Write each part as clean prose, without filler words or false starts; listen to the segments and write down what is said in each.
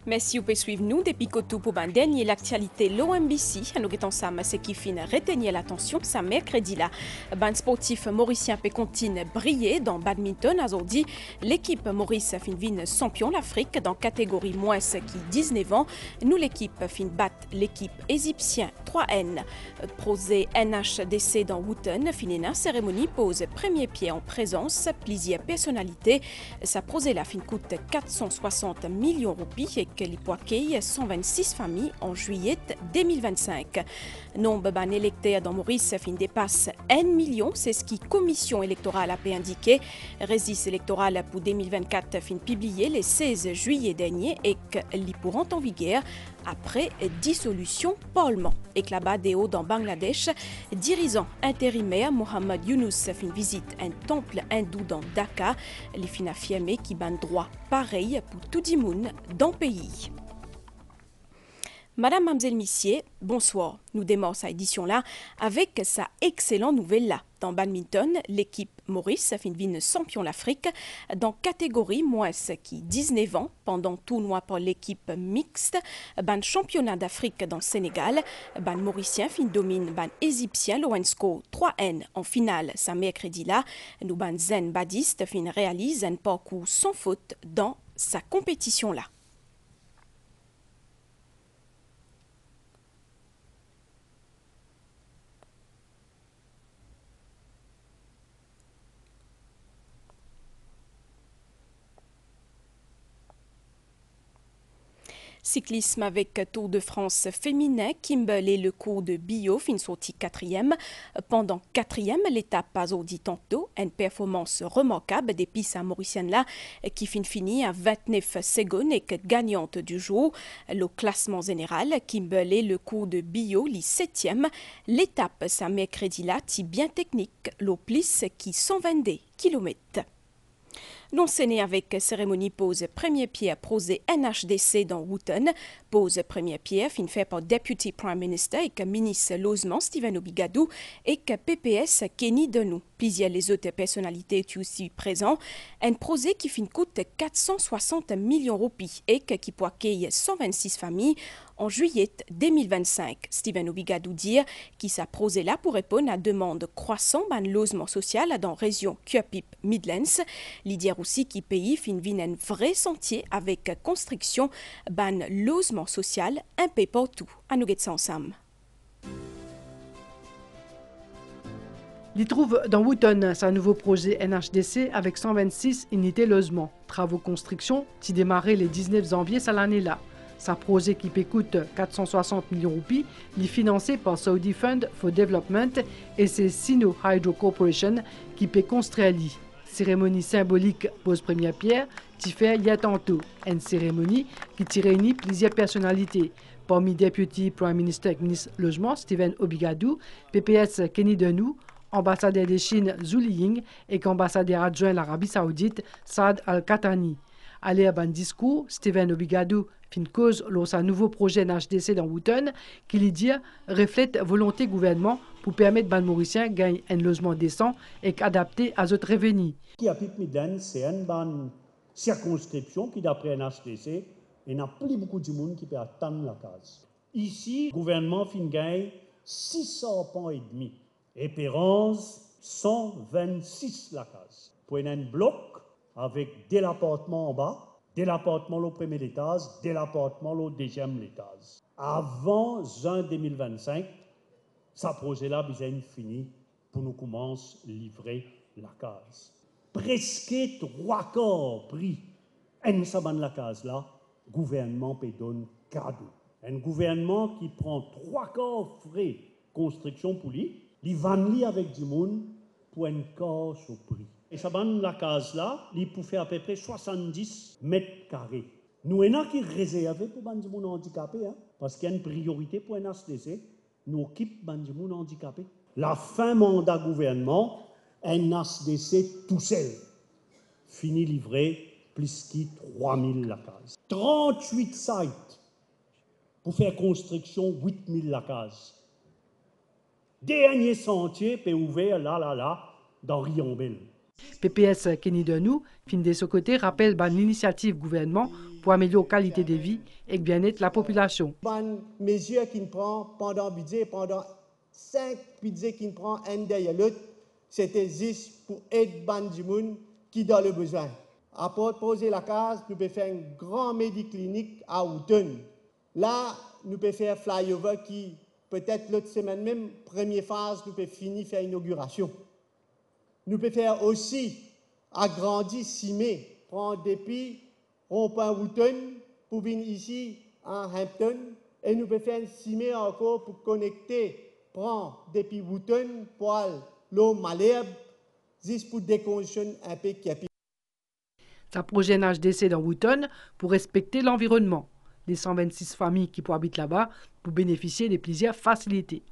Merci vous pouvez suivre nous depuis Kotou pour ban dernier l'actualité l'OMBC. Nous sommes ensemble, ce qui fin retenir l'attention, ça mercredi là. Ban sportif mauricien peut continuer briller dans badminton. Aujourd'hui, l'équipe Maurice fin vin champion l'Afrique dans catégorie moins qui 19 ans. Nous l'équipe fin bat l'équipe égyptien 3N. Prosé NHDC dans Wooten, finina cérémonie pose premier pied en présence, plusieurs personnalités. Sa prosé la fin coûte 460 millions de roupies et qu'elle accueille 126 familles en juillet 2025. Nombre d'électeurs dans Maurice fin dépasse 1 million, c'est ce qui commission électorale a indiqué. Résiste électorale pour 2024 fin publié le 16 juillet dernier et qu'elle pourront en vigueur après dissolution parlement. Et que là-bas, dans Bangladesh, dirigeant intérimaire Mohamed Younous fin visite un temple hindou dans Dhaka. Les fin affirmé qui ban droit pareil pour tout le monde dans le pays. Madame, Mamselle, Messieurs, bonsoir. Nous démarrons cette édition-là avec sa excellente nouvelle-là. Dans badminton, l'équipe Maurice fin vin champion l'Afrique dans catégorie moins qui 19 ans pendant tournoi pour l'équipe mixte. Ban championnat d'Afrique dans Sénégal. Ban Mauricien fin domine ban égyptien Lowensko 3N en finale ce mercredi-là. Nous ban Zen Badiste fin réalise un parcours sans faute dans sa compétition-là. Cyclisme avec Tour de France féminin, Kimberley le cours de Bio fin sorti 4e. Pendant 4e, l'étape a dit tantôt une performance remarquable des pistes mauriciennes là qui finit à 29 secondes et que gagnante du jour. Le classement général, Kimberley le cours de Bio, les 7e. L'étape ça mercredi là, bien technique, le plus qui 122 km. Non, c'est né avec cérémonie pose premier pierre prosé NHDC dans Wooten. Pose première pierre, fin fait par Deputy Prime Minister et que ministre logement Steven Obigadou et que PPS Kenny Denou. Plusieurs les autres personnalités étaient aussi présents. Un projet qui fin coûte 460 millions de roupies et qui peut accueillir 126 familles en juillet 2025. Steven Obigadou dit qu'il s'est prosé là pour répondre à demande croissante d'un logement social dans la région Cuapip Midlands. L'idée aussi qui pays fin vin un vrai sentier avec construction d'un logement social un peu partout. À nous ça ensemble. Il trouve dans Wooten sa nouveau projet NHDC avec 126 unités logement. Travaux construction qui démarré le 19 janvier cette année-là. Sa projet qui coûte 460 millions de roupies, il est financé par Saudi Fund for Development et c'est Sino Hydro Corporation qui peut construire. Cérémonie symbolique pose première pierre, qui fait il y a tantôt une cérémonie qui réunit plusieurs personnalités. Parmi Deputy Prime Minister et ministre Logement, Steven Obigadou, PPS Kenny Denou, ambassadeur de Chine Zhu Liying et ambassadeur adjoint de l'Arabie Saoudite Saad Al-Khatani. À l'air d'un discours, Steven Obigadou fin cause lors sa nouveau projet NHDC dans Wooten, qui lui dit reflète volonté gouvernement pour permettre ban Mauriciens de gagner un logement décent et adapté à d'autres revenus. Cuapip Midlands, c'est une circonscription qui, d'après NHDC, il n'y a plus beaucoup de monde qui peut attendre la case. Ici, le gouvernement fin gagne 600 points et demi. Espérance, 126 la case. Pour un bloc avec des appartements en bas, des appartements au premier étage, des appartements au deuxième étage. Avant juin 2025, ce projet-là a fini pour nous commencer à livrer la case. Presque 3 quarts prix en saban la case là, gouvernement peut donner cadeau. Un gouvernement qui prend 3 quarts frais construction pour lui, il vend avec du monde pour un quart au prix. Et saban la case là, il peut faire à peu près 70 mètres carrés. Nous avons qui réservé pour les gens handicapés, parce qu'il y a une priorité pour un HDC, nous occupons les gens handicapés. La fin mandat gouvernement, un HDC tout seul, fini livré plus que 3000 la case. 38 sites pour faire construction 8000 la case. Dernier sentier peut ouvert là, dans Riambel. PPS Kenny Denou, fin de ce côté, rappelle l'initiative gouvernement pour améliorer la qualité de vie et le bien-être de la population. Bonne mesure qu'il prend pendant le budget, pendant 5 budgets qu'il prend un derrière l'autre, c'était juste pour aider ban du monde qui dans le besoin. Après poser la case, nous pouvons faire une grande médiclinique à Houghton. Là, nous pouvons faire flyover qui, peut-être l'autre semaine même, première phase, nous pouvons finir faire inauguration. Nous pouvons faire aussi agrandir Cimé, prendre depuis rond-point Houghton pour venir ici à Hampton. Et nous pouvons faire un Cimé encore pour connecter, prendre depuis Houghton pour l'eau Malherbe, juste pour décongestionner un peu qui a. Ça projet NHDC dans Houghton pour respecter l'environnement. Les 126 familles qui habitent là-bas pour bénéficier des plusieurs facilités.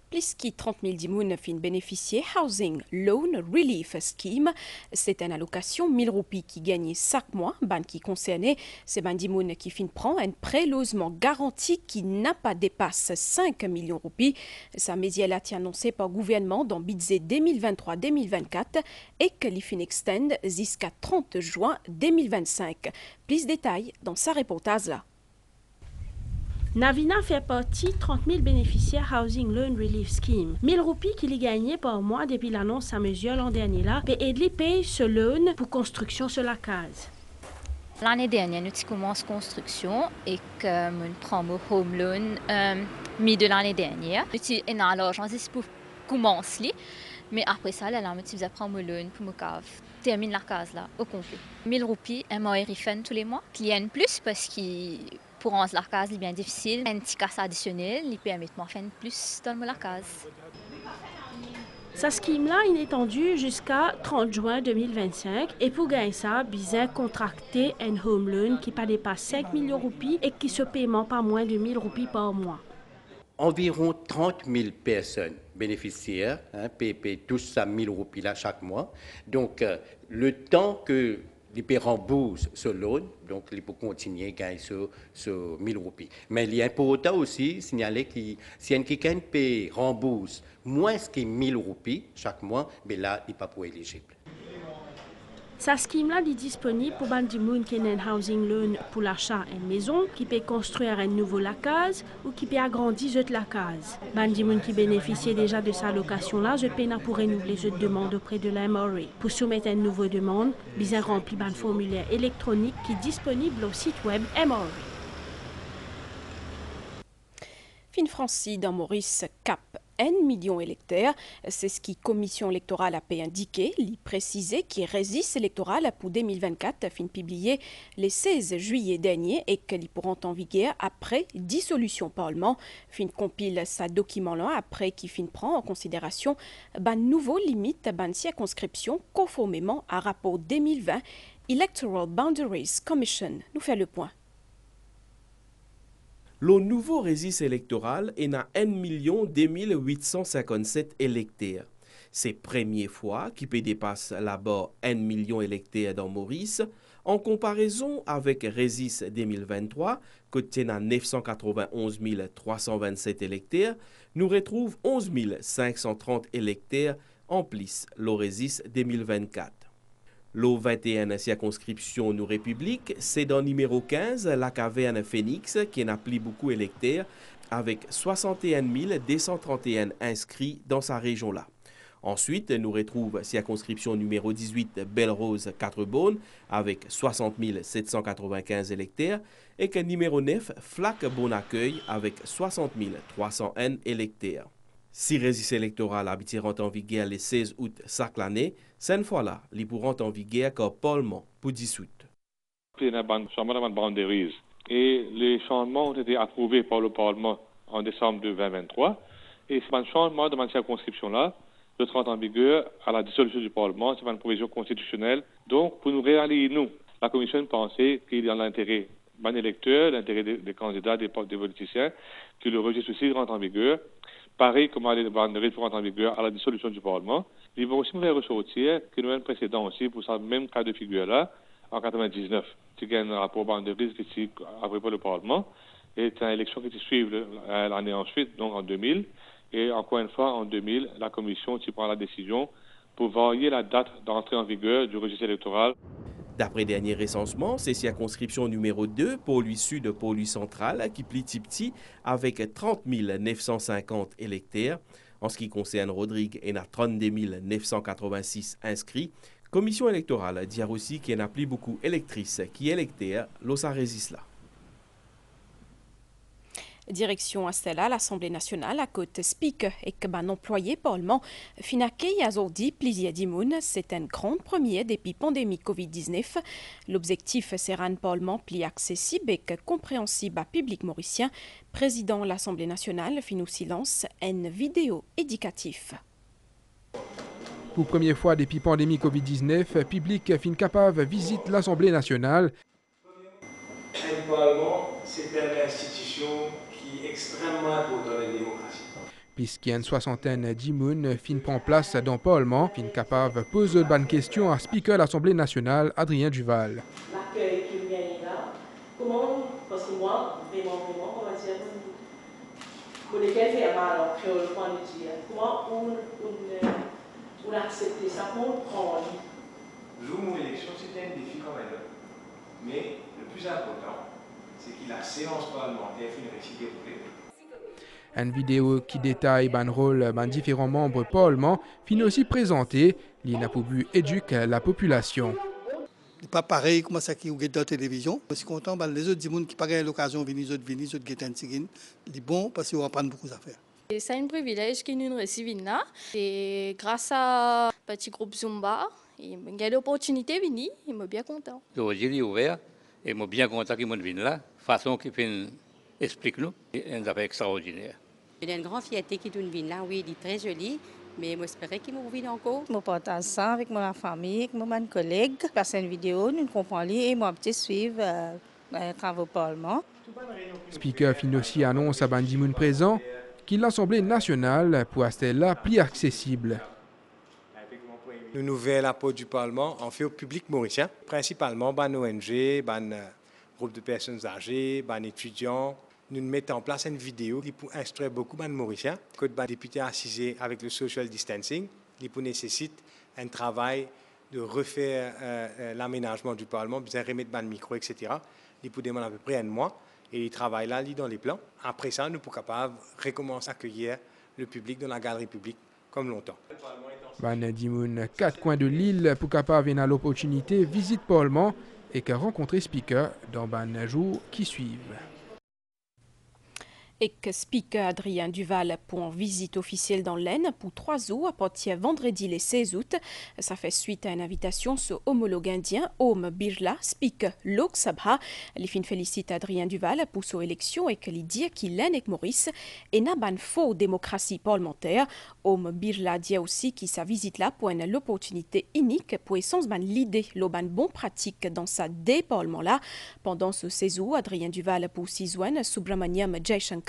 Plus que 30 000 dimoun fin bénéficier Housing Loan Relief Scheme. C'est une allocation 1000 roupies qui gagne chaque mois. Ban qui concernait, c'est ban dimoun qui fin prend un prêt logement garanti qui n'a pas dépassé 5 millions roupies. Ça médiel a été annoncé par le gouvernement dans budget 2023-2024 et que l'y fin extend jusqu'à 30 juin 2025. Plus de détails dans sa reportage là. Navina fait partie 30 000 bénéficiaires Housing Loan Relief Scheme. 1000 roupies qu'il a gagné par mois depuis l'annonce à mesure l'an dernier là, et Edli paye ce loan pour construction sur la case. L'année dernière, nous avons commencé la construction et que nous prenons le home loan mi de l'année dernière. Nous avons l'argent pour commencer, mais après ça, nous avons pris le loan pour terminer la case là au complet. 1000 roupies, un mois refund tous les mois. Client plus parce que pour rendre la case est bien difficile. Un petit casse additionnel, il permet de faire plus dans la case. Sa scheme-là est étendue jusqu'à 30 juin 2025 et pour gagner ça, Bizet contracter un home loan qui pas dépasse 5 millions de roupies et qui se paiement pas moins de 1000 roupies par mois. Environ 30 000 personnes bénéficiaires paient tous ça 1000 roupies là chaque mois. Donc, le temps que les remboursent ce loan, donc ils peuvent continuer à gagner ce 1000 roupies. Mais il est important aussi de signaler que si quelqu'un rembourse moins que 1000 roupies chaque mois, mais là, il n'est pas éligible. Sa scheme-là est disponible pour les gens qui ont un housing loan pour l'achat d'une maison, qui peut construire un nouveau la case ou qui peut agrandir la case. Les gens qui bénéficient déjà de sa location-là, je peine pour renouveler cette demande auprès de la MRA. Pour soumettre une nouvelle demande, ils ont rempli un formulaire électronique qui est disponible au site web MRA. Fin Francis dans Maurice Cap. 1 million électeurs, c'est ce que la commission électorale a indiqué, lui préciser qu'il résiste électoral pour 2024 fin publié le 16 juillet dernier et qu'il pourront en vigueur après dissolution parlement. Fin compile sa document-là après qu'il fin prend en considération nouveau limite circonscription conformément à rapport 2020 Electoral Boundaries Commission. Nous fait le point. Le nouveau registre électoral est à 1 857 électeurs. C'est la première fois qu'il peut dépasser là-bas 1 million d'électeurs dans Maurice, en comparaison avec le registre 2023, qui tient à 991 327 électeurs, nous retrouvons 11 530 électeurs en plus le registre 2024. Le 21 circonscription nous République, c'est dans le numéro 15, la caverne Phoenix, qui n'a plus beaucoup d'électeurs, avec 61 231 inscrits dans sa région-là. Ensuite, nous retrouvons circonscription numéro 18, Belle-Rose 4-Beaune, avec 60 795 électeurs, et que numéro 9, Flac Bon-Accueil, avec 60 301 électeurs. Si le registre électoral habiteront en vigueur le 16 août chaque année, cette fois-là, ils pourront en vigueur qu'au Parlement pour 10 août. Il y a un changement de boundaries et les changements ont été approuvés par le Parlement en décembre 2023. Et ce changement de circonscription-là, le 30 en vigueur à la dissolution du Parlement, c'est une provision constitutionnelle. Donc, pour nous réaliser, nous, la Commission pensait qu'il y a l'intérêt des électeurs, l'intérêt des candidats, des politiciens, que le registre aussi rentre en vigueur. Pareil comme les boundaries pour rentrer en vigueur à la dissolution du Parlement. Ils vont aussi nous faire ressortir que nous avons un précédent aussi pour ce même cas de figure-là, en 1999. C'est un rapport boundaries qui est après pour le Parlement. Et c'est une élection qui suit l'année ensuite, donc en 2000. Et encore une fois, en 2000, la Commission prend la décision pour varier la date d'entrée en vigueur du registre électoral. D'après dernier recensement, c'est circonscription numéro 2, Pôle Sud, Pôle Central, qui plie petit avec 30 950 électeurs. En ce qui concerne Rodrigue, il y a 32 986 inscrits. Commission électorale dit aussi qu'il y a plus beaucoup d'électrices qui électeurs l'osa résiste là. Direction à celle-là, l'Assemblée nationale, à côté speaker et que ben employé parlement, finaké yazordi plaisir d'imoun, c'est un grand premier depuis pandémie Covid-19. L'objectif c'est rendre parlement plus accessible et compréhensible à public mauricien. Président de l'Assemblée nationale, finou silence, une vidéo éducatif. Pour la première fois depuis pandémie Covid-19, public fin capable visite l'Assemblée nationale. Le Parlement, c'est une institution qui est extrêmement importante dans la démocratie. Puisqu'il y a une soixantaine d'immunes fin prend place dans le Parlement, fin capable poser de bonnes questions à Speaker de l'Assemblée nationale, Adrien Duval. L'accueil qui vient là, comment, parce que moi, vraiment, comment dire, pour lesquels fait mal, en créole, comment on accepte ça, comment on prend en vie. Jour mon élection, c'était un défi quand même. Mais le plus important, c'est que la séance parlementaire finit réussi déroulée. Une vidéo qui détaille le rôle de différents membres du Parlement finit aussi présentée. Il n'a pas pu éduquer la population. C'est pas pareil comme ça qui est dans la télévision. Je suis content, les autres gens qui n'ont pas l'occasion de venir, les autres c'est bon parce qu'ils vont apprendre beaucoup d'affaires. C'est un privilège que nous recevons là. Et grâce à un petit groupe Zumba, il y a l'opportunité de venir, il est bien content. Aujourd'hui, il est ouvert et il est bien content qu'il vienne là. Façon qu'il explique-nous, c'est une affaire extraordinaire. Il y a une grande fierté qui vient là, oui, il est très joli. Mais j'espère qu'il me vient encore. Je partage ça avec ma famille, avec mes collègues. Par une vidéo, nous comprenons et moi, je suis les travaux au Parlement. Speaker finit aussi annonce à Bandimoun présent qu'il l'Assemblée nationale pour rester là plus accessible. Le nouvel apport du Parlement en fait au public mauricien, principalement les ONG, les groupes de personnes âgées, les étudiants. Nous mettons en place une vidéo qui pour instruire beaucoup de Mauriciens. Que les députés assisés avec le social distancing, qui nécessite un travail de refaire l'aménagement du Parlement, besoin de remettre le micro, etc. Ils pour demander à peu près un mois et ils travaillent là, dans les plans. Après ça, nous sommes capables de recommencer à accueillir le public dans la galerie publique comme longtemps. Ban Dimoun, 4 coins de l'île pour capable venir à l'opportunité visite Parlement et que rencontrer Speaker dans les jours qui suivent. Et que Speaker Adrien Duval pour une visite officielle dans l'Aisne pour 3 jours à partir vendredi le 16 août. Ça fait suite à une invitation sur homologue indien Om Birla, Speaker Lok Sabha. Les fins félicite Adrien Duval pour son élection et que les dire qu'il l'Aisne avec Maurice et n'a pas une fausse démocratie parlementaire. Om Birla dit aussi que sa visite là pour une opportunité unique pour essence l'idée, l'oban bon pratique dans sa dé parlement là. Pendant ce séjour, Adrien Duval pour Sizwan, Subramaniam Jaishankar,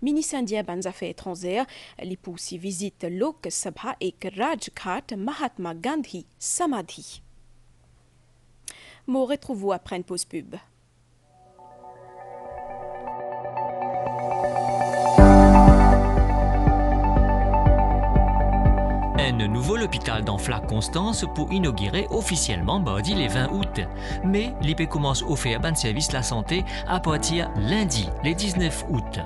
ministre indien des Affaires étrangères, les pour aussi visite Lok Sabha et Rajghat Mahatma Gandhi Samadhi. Nous retrouvons après une pause pub. Un nouveau hôpital dans Flac-Constance pour inaugurer officiellement mardi le 20 août. Mais l'IP commence à offrir un service de la santé à partir lundi, le 19 août.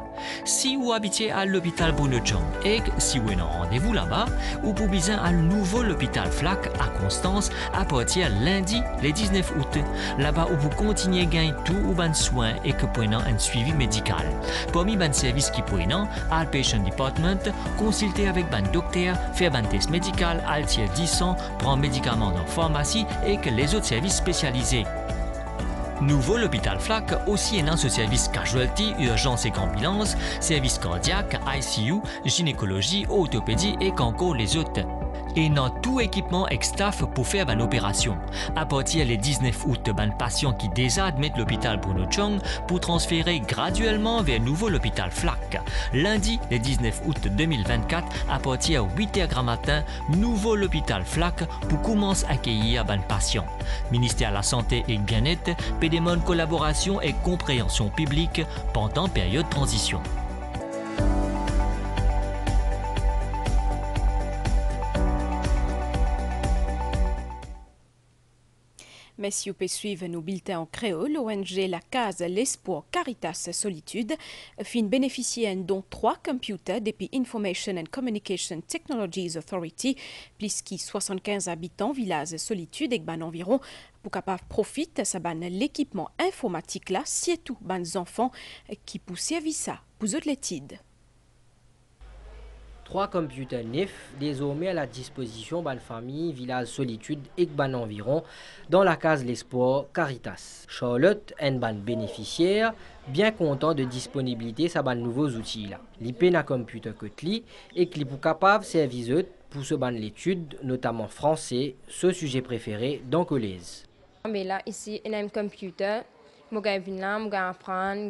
Si vous habitez à l'hôpital Bruno Chong et si vous avez un rendez-vous là-bas, vous pouvez besoin à nouveau l'hôpital Flac à Constance à partir lundi, le 19 août. Là-bas, vous continuez à gagner tout ou ban soins et que prenant un suivi médical. Parmi les services qui prenant, Outpatient Department, consulter avec ban docteur, faire ban test médical, altier 10 ans, prendre médicaments dans pharmacie et que les autres services spécialisés. Nouveau l'hôpital Flac aussi un service casualty, urgence et ambulance, service cardiaque, ICU, gynécologie, orthopédie et encore les autres. Et dans tout équipement et staff pour faire une opération. À partir du 19 août, un patient qui déjà admet l'hôpital Bruno Chong pour transférer graduellement vers nouveau l'hôpital Flac. Lundi, le 19 août 2024, à partir de 8h matin, nouveau l'hôpital Flac pour commencer à accueillir un patient. Ministère de la Santé et Bien-être pédémone collaboration et compréhension publique pendant période de transition. Merci pour suivre nos bulletins en créole. L'ONG La Case l'Espoir Caritas Solitude fin bénéficier d'un 3 computers depuis Information and Communication Technologies Authority, plus qui 75 habitants village Solitude et ban environ pour capable profiter ça l'équipement informatique là, surtout ban enfants qui pour servir ça pour l'étude. 3 computers neufs désormais à la disposition de la famille Village Solitude et ban environ dans la case l'Espoir Caritas. Charlotte est un bénéficiaire bien content de disponibilité de ces nouveaux outils là. L'IP n'a computer que li et qui pour capable servir pour ce ban l'étude notamment français, ce sujet préféré dans collège. Mais là ici il y a un computer, moi je viens là, moi apprendre,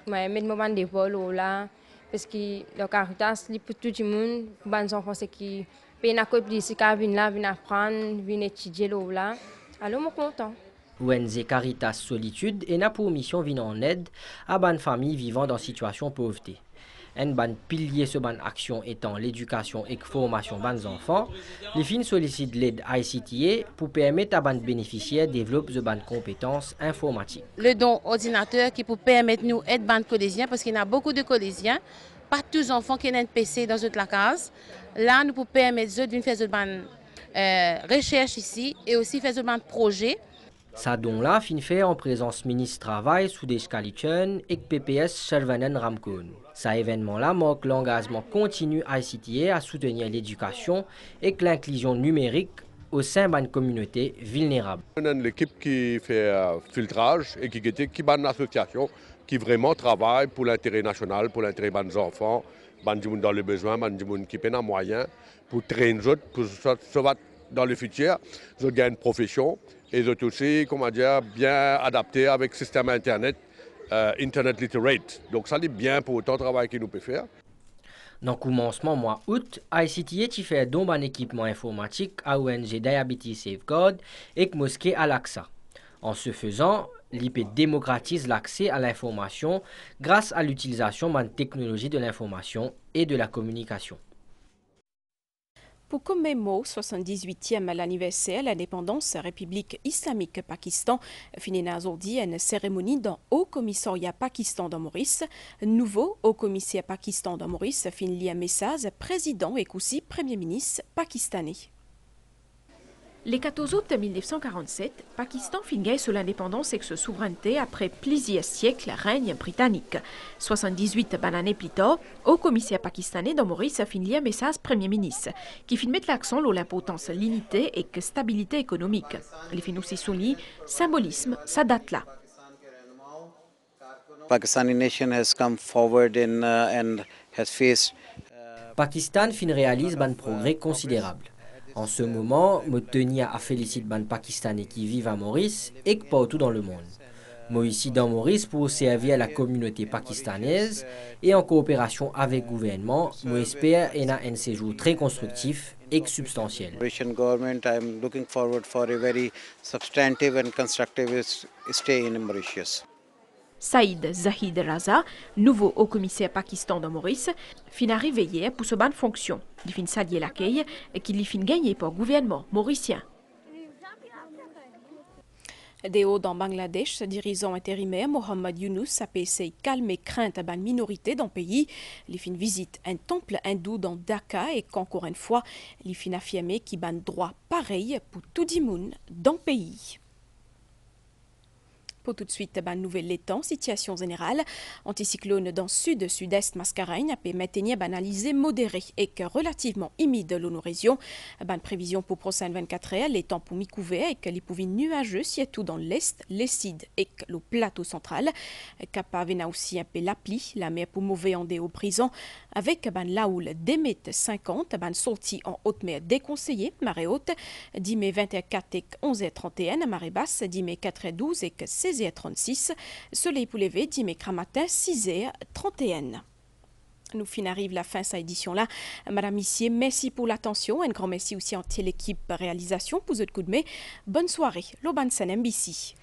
moi mettre mon des vols là. Parce que le Caritas, pour tout le monde, les enfants qui viennent apprendre, viennent étudier là. Alors, je suis content. ONG Caritas Solitude est pour mission de venir en aide à les familles vivant dans situation de pauvreté. Un pilier de cette action étant l'éducation et la formation des enfants, les fins sollicitent l'aide ICTA pour permettre à les bénéficiaires de développer de compétences informatiques. Le don ordinateur qui peut permettre nous d'aider les collégiens, parce qu'il y a beaucoup de collégiens, pas tous les enfants qui ont un PC dans la case. Là, nous pouvons permettre de faire des recherches ici et aussi faire des projets. Ça don là fin fait en présence ministre travail Sudesh Kalichun et PPS Shervanen Ramkon. Ça événement là marque l'engagement continu ICTA à soutenir l'éducation et l'inclusion numérique au sein d'une communauté vulnérable. On a l'équipe qui fait filtrage et qui est une association qui vraiment travaille pour l'intérêt national, pour l'intérêt des enfants, des gens dans le besoin, des gens qui ont moyen pour traîner pour se battre dans le futur, ils gagnent une profession et ils sont aussi, comment dire, bien adaptés avec le système Internet, Internet literate. Donc ça, c'est bien pour autant de travail qu'il nous peut faire. Dans le commencement mois août, ICTA fait don un équipement informatique à ONG Diabetes Safeguard et Mosquée Al-Aqsa. En ce faisant, l'IP démocratise l'accès à l'information grâce à l'utilisation de technologies de l'information et de la communication. Pour commémorer 78e l'anniversaire de l'indépendance de la République islamique Pakistan, finina aujourd'hui une cérémonie dans le Haut Commissariat Pakistan dans Maurice. Nouveau Haut Commissaire Pakistan dans Maurice finit un message président et aussi Premier ministre pakistanais. Le 14 août 1947, Pakistan finit sous l'indépendance et sa souveraineté après plusieurs siècles règne britannique. 78 années plus tard, au commissaire pakistanais dans Maurice a fini un message Premier ministre qui fait mettre l'accent sur l'importance de l'unité et de stabilité économique. Il fait aussi souligner symbolisme, sa date là. Pakistani nation has come forward and has faced. Pakistan réalise un progrès considérable. En ce moment, je tiens à féliciter les Pakistanais qui vivent à Maurice et partout dans le monde. Moi ici dans Maurice pour servir à la communauté pakistanaise et en coopération avec le gouvernement, moi espère un séjour très constructif et substantiel. Government, I'm looking forward for a very substantive and constructive stay in Mauritius. Saïd Zahid Raza, nouveau haut commissaire Pakistan dans Maurice, fin arrivé hier pour ce ban de fonction. Il fin saluer l'accueil et qu'il fin gagné par le gouvernement mauricien. Des hauts dans Bangladesh, dirigeant intérimaire Mohamed Younous a essayé de calmer crainte à la minorité dans le pays. Il fin visite un temple hindou dans Dhaka et qu'encore une fois, il fin affirmé qu'il a un droit pareil pour tout le monde dans le pays. Pour tout de suite, nouvelle l'étang, situation générale. Anticyclone dans sud-sud-est Mascareigne a pu maintenir banalisé modéré et que relativement humide l'eau région. Prévision pour prochaine 24 heures, les temps pour mi-couvert et que les pouvilles nuageux, surtout dans l'est, l'Esside et le plateau central. Capable aussi un peu l'appli, la mer pour mauvais en dé au prison, avec la houle des mètres 50, sortie en haute mer déconseillée, marée haute, 10 mai 24 et 11h31, marée basse, 10 mai 4h12 et 16h36, soleil pour lever, 10 mai matin, 6h31. Nous fin arrive la fin de cette édition-là. Madame Missier, merci pour l'attention. Un grand merci aussi à l'équipe réalisation pour votre coup de main. Bonne soirée. L'Oban Sen MBC.